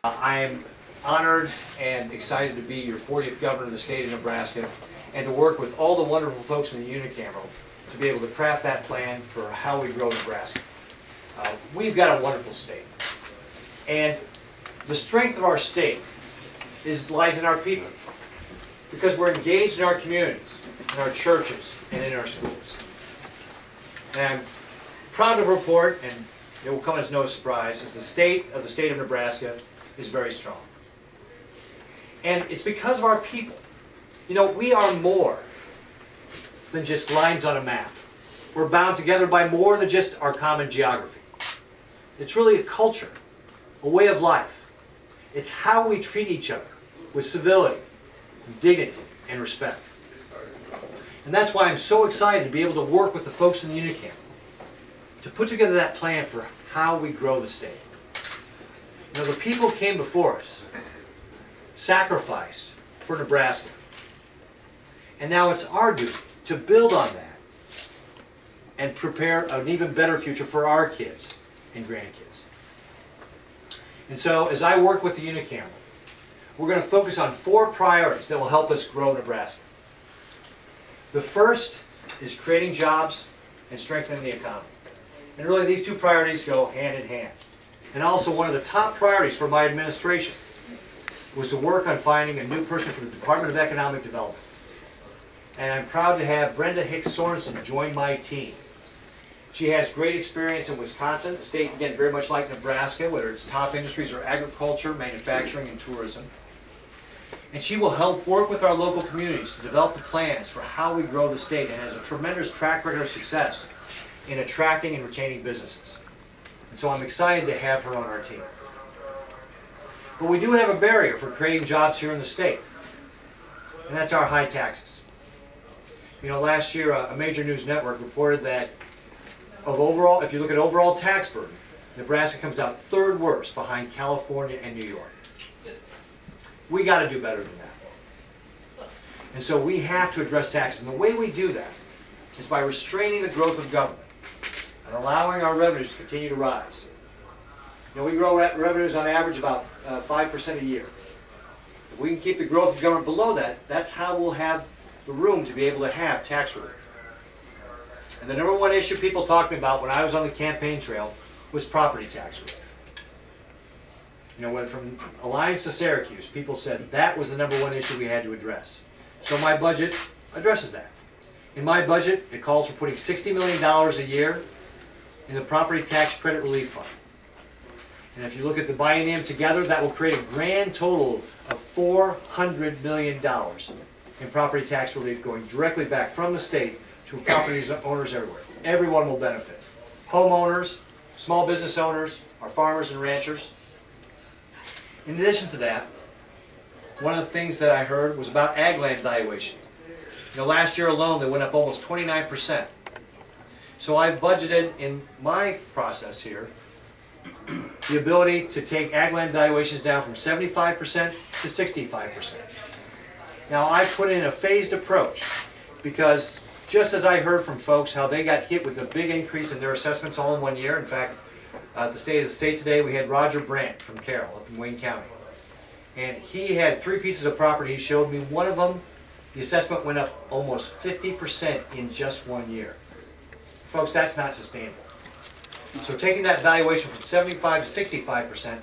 I am honored and excited to be your 40th governor of the state of Nebraska and to work with all the wonderful folks in the unicameral to be able to craft that plan for how we grow Nebraska. We've got a wonderful state, and the strength of our state lies in our people, because we're engaged in our communities, in our churches, and in our schools. And I'm proud to report, and it will come as no surprise, as the state of Nebraska is very strong. And it's because of our people. You know, we are more than just lines on a map. We're bound together by more than just our common geography. It's really a culture, a way of life. It's how we treat each other with civility, dignity, and respect. And that's why I'm so excited to be able to work with the folks in the unicameral to put together that plan for how we grow the state. You know, the people came before us, sacrificed for Nebraska. And now it's our duty to build on that and prepare an even better future for our kids and grandkids. And so, as I work with the unicameral, we're going to focus on 4 priorities that will help us grow Nebraska. The first is creating jobs and strengthening the economy. And really, these 2 priorities go hand in hand. And also, one of the top priorities for my administration was to work on finding a new person for the Department of Economic Development. And I'm proud to have Brenda Hicks Sorensen join my team. She has great experience in Wisconsin, a state, again, very much like Nebraska, whether it's top industries or agriculture, manufacturing, and tourism. And she will help work with our local communities to develop the plans for how we grow the state, and has a tremendous track record of success in attracting and retaining businesses. And so I'm excited to have her on our team. But we do have a barrier for creating jobs here in the state, and that's our high taxes. You know, last year a major news network reported that if you look at overall tax burden, Nebraska comes out 3rd worst behind California and New York. We got to do better than that. And so we have to address taxes. And the way we do that is by restraining the growth of government and allowing our revenues to continue to rise. You know, we grow revenues on average about 5% a year. If we can keep the growth of government below that, that's how we'll have the room to be able to have tax relief. And the #1 issue people talked to me about when I was on the campaign trail was property tax relief. You know, from Alliance to Syracuse, people said that was the #1 issue we had to address. So my budget addresses that. In my budget, it calls for putting $60 million a year in the property tax credit relief fund. And if you look at the biennium together, that will create a grand total of $400 million in property tax relief going directly back from the state to property owners everywhere. Everyone will benefit. Homeowners, small business owners, our farmers and ranchers. In addition to that, one of the things that I heard was about ag land valuation. You know, last year alone they went up almost 29%. So I've budgeted in my process here the ability to take ag land valuations down from 75% to 65%. Now I put in a phased approach because just as I heard from folks how they got hit with a big increase in their assessments all in one year. In fact, at the State of the State today we had Roger Brandt from Carroll up in Wayne County. And he had 3 pieces of property. He showed me one of them, the assessment went up almost 50% in just 1 year. Folks, that's not sustainable. So taking that valuation from 75 to 65%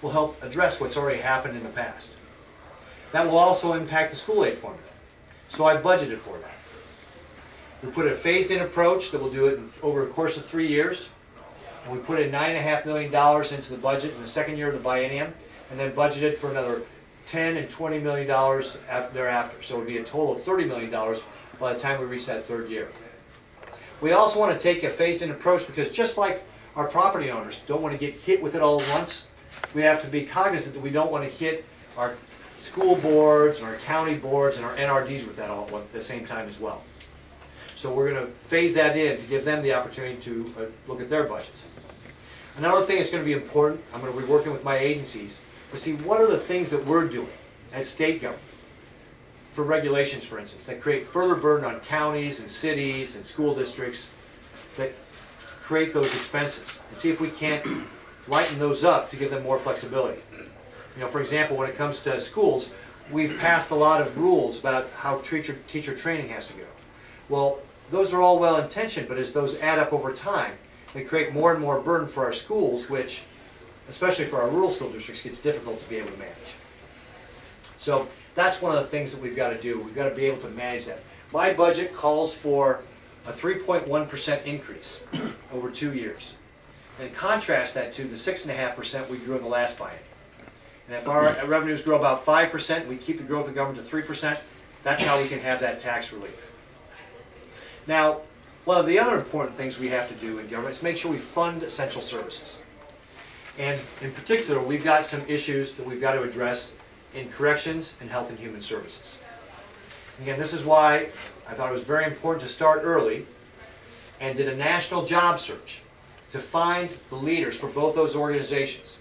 will help address what's already happened in the past. That will also impact the school aid formula. So I've budgeted for that. We put a phased-in approach that will do it over a course of 3 years. And we put in $9.5 million into the budget in the 2nd year of the biennium, and then budgeted for another $10 and $20 million thereafter. So it would be a total of $30 million by the time we reach that 3rd year. We also want to take a phased-in approach because just like our property owners don't want to get hit with it all at once, we have to be cognizant that we don't want to hit our school boards and our county boards and our NRDs with that all at the same time as well. So we're going to phase that in to give them the opportunity to look at their budgets. Another thing that's going to be important, I'm going to be working with my agencies to see what are the things that we're doing as state government for regulations, for instance, that create further burden on counties and cities and school districts that create those expenses, and see if we can't lighten those up to give them more flexibility. For example, when it comes to schools, we've passed a lot of rules about how teacher training has to go. Well, those are all well-intentioned, but as those add up over time, they create more and more burden for our schools, which, especially for our rural school districts, gets difficult to be able to manage. So that's one of the things that we've got to do. We've got to be able to manage that. My budget calls for a 3.1% increase over 2 years. And contrast that to the 6.5% we grew in the last biennium. And if our revenues grow about 5%, we keep the growth of government to 3%, that's how we can have that tax relief. Now, one of the other important things we have to do in government is make sure we fund essential services. And in particular, we've got some issues that we've got to address in corrections and health and human services. Again, this is why I thought it was very important to start early and did a national job search to find the leaders for both those organizations,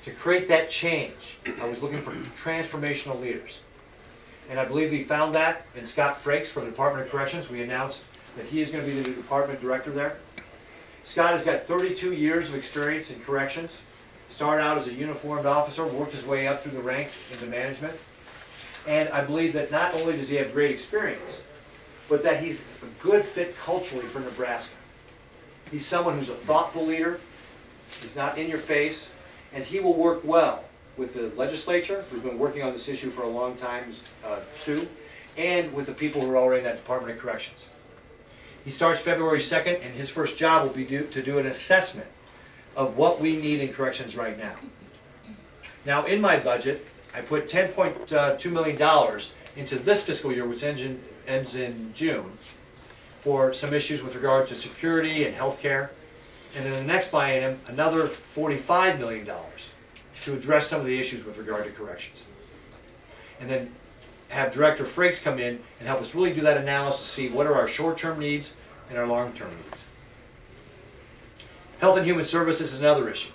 to create that change. I was looking for transformational leaders. And I believe we found that in Scott Frakes for the Department of Corrections. We announced that he is going to be the new department director there. Scott has got 32 years of experience in corrections. Started out as a uniformed officer, worked his way up through the ranks into management. And I believe that not only does he have great experience, but that he's a good fit culturally for Nebraska. He's someone who's a thoughtful leader, he's not in your face, and he will work well with the legislature, who's been working on this issue for a long time too, and with the people who are already in that Department of Corrections. He starts February 2nd, and his first job will be to do an assessment of what we need in corrections right now. Now, in my budget, I put $10.2 million into this fiscal year, which ends in June, for some issues with regard to security and health care. And in the next biennium, another $45 million to address some of the issues with regard to corrections. And then have Director Frakes come in and help us really do that analysis to see what are our short-term needs and our long-term needs. Health and Human Services is another issue.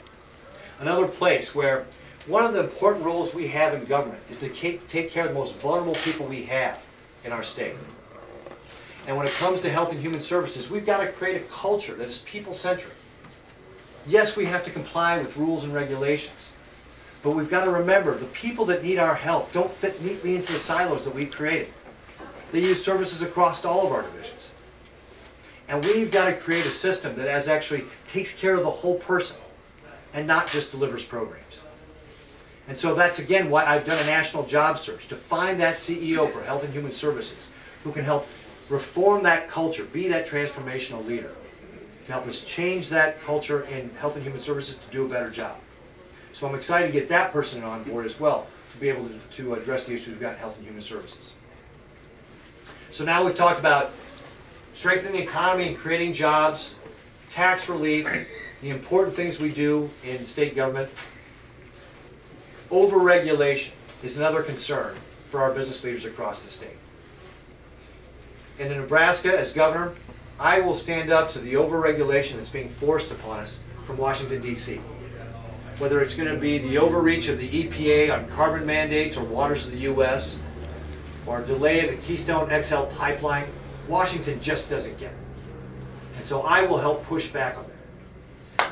Another place where one of the important roles we have in government is to take care of the most vulnerable people we have in our state. And when it comes to Health and Human Services, we've got to create a culture that is people-centric. Yes, we have to comply with rules and regulations, but we've got to remember the people that need our help don't fit neatly into the silos that we've created. They use services across all of our divisions. And we've got to create a system that actually takes care of the whole person and not just delivers programs. And so that's again why I've done a national job search to find that CEO for Health and Human Services who can help reform that culture, be that transformational leader, to help us change that culture in Health and Human Services to do a better job. So I'm excited to get that person on board as well to be able to address the issues we've got in Health and Human Services. So now we've talked about strengthening the economy and creating jobs, tax relief, the important things we do in state government. Overregulation is another concern for our business leaders across the state. And in Nebraska, as governor, I will stand up to the overregulation that's being forced upon us from Washington, D.C. Whether it's going to be the overreach of the EPA on carbon mandates or waters of the U.S., or delay of the Keystone XL pipeline, Washington just doesn't get it. And so I will help push back on that.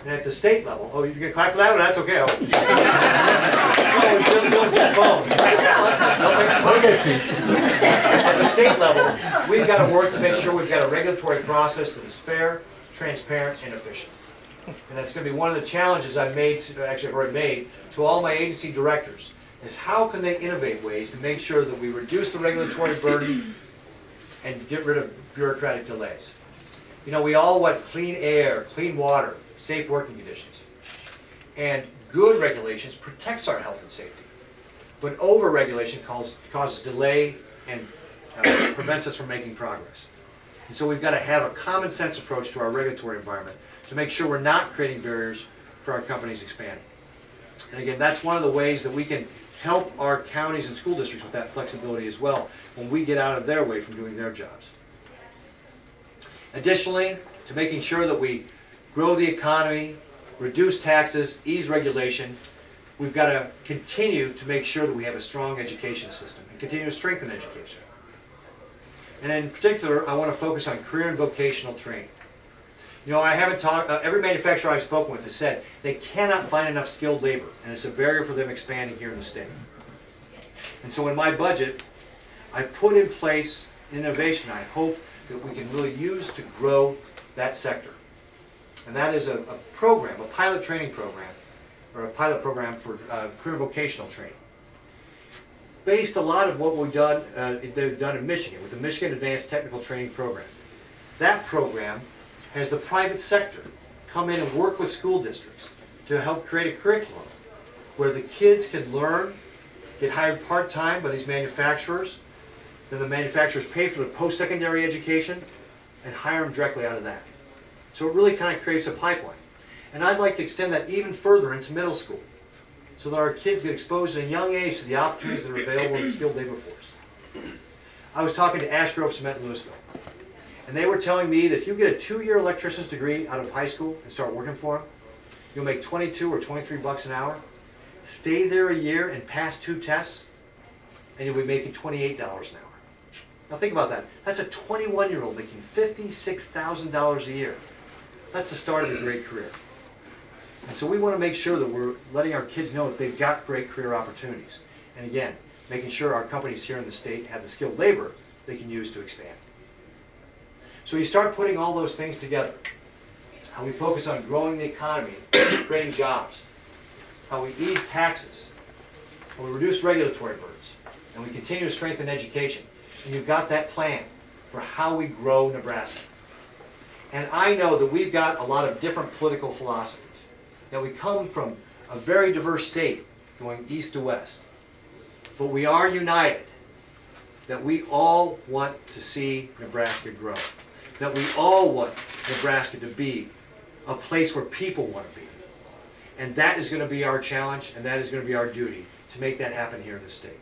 And at the state level, oh, you can clap for that one? That's okay. At the state level, we've got to work to make sure we've got a regulatory process that is fair, transparent, and efficient. And that's going to be one of the challenges I've already made to all my agency directors, is how can they innovate ways to make sure that we reduce the regulatory burden and get rid of bureaucratic delays. You know, we all want clean air, clean water, safe working conditions. And good regulations protects our health and safety. But over-regulation causes delay and prevents us from making progress. And so we've got to have a common sense approach to our regulatory environment to make sure we're not creating barriers for our companies expanding. And again, that's one of the ways that we can help our counties and school districts with that flexibility as well when we get out of their way from doing their jobs. Additionally, to making sure that we grow the economy, reduce taxes, ease regulation, we've got to continue to make sure that we have a strong education system and continue to strengthen education. And in particular, I want to focus on career and vocational training. You know, I haven't talked, every manufacturer I've spoken with has said they cannot find enough skilled labor, and it's a barrier for them expanding here in the state. And so in my budget, I put in place innovation I hope that we can really use to grow that sector. And that is a program, a pilot training program, or a pilot program for career vocational training. Based a lot of what they've done in Michigan with the Michigan Advanced Technical Training Program. That program has the private sector come in and work with school districts to help create a curriculum where the kids can learn, get hired part-time by these manufacturers, then the manufacturers pay for the post-secondary education and hire them directly out of that. So it really kind of creates a pipeline. And I'd like to extend that even further into middle school so that our kids get exposed at a young age to the opportunities that are available in the skilled labor force. I was talking to Ash Grove Cement in Louisville, and they were telling me that if you get a 2-year electrician's degree out of high school and start working for them, you'll make 22 or 23 bucks an hour. Stay there a year and pass 2 tests, and you'll be making $28 an hour. Now think about that. That's a 21-year-old making $56,000 a year. That's the start of a great career. And so we want to make sure that we're letting our kids know that they've got great career opportunities. And again, making sure our companies here in the state have the skilled labor they can use to expand. So you start putting all those things together. How we focus on growing the economy, creating jobs. How we ease taxes. How we reduce regulatory burdens. And we continue to strengthen education. And you've got that plan for how we grow Nebraska. And I know that we've got a lot of different political philosophies. That we come from a very diverse state, going east to west. But we are united. That we all want to see Nebraska grow. That we all want Nebraska to be a place where people want to be. And that is going to be our challenge, and that is going to be our duty to make that happen here in the state.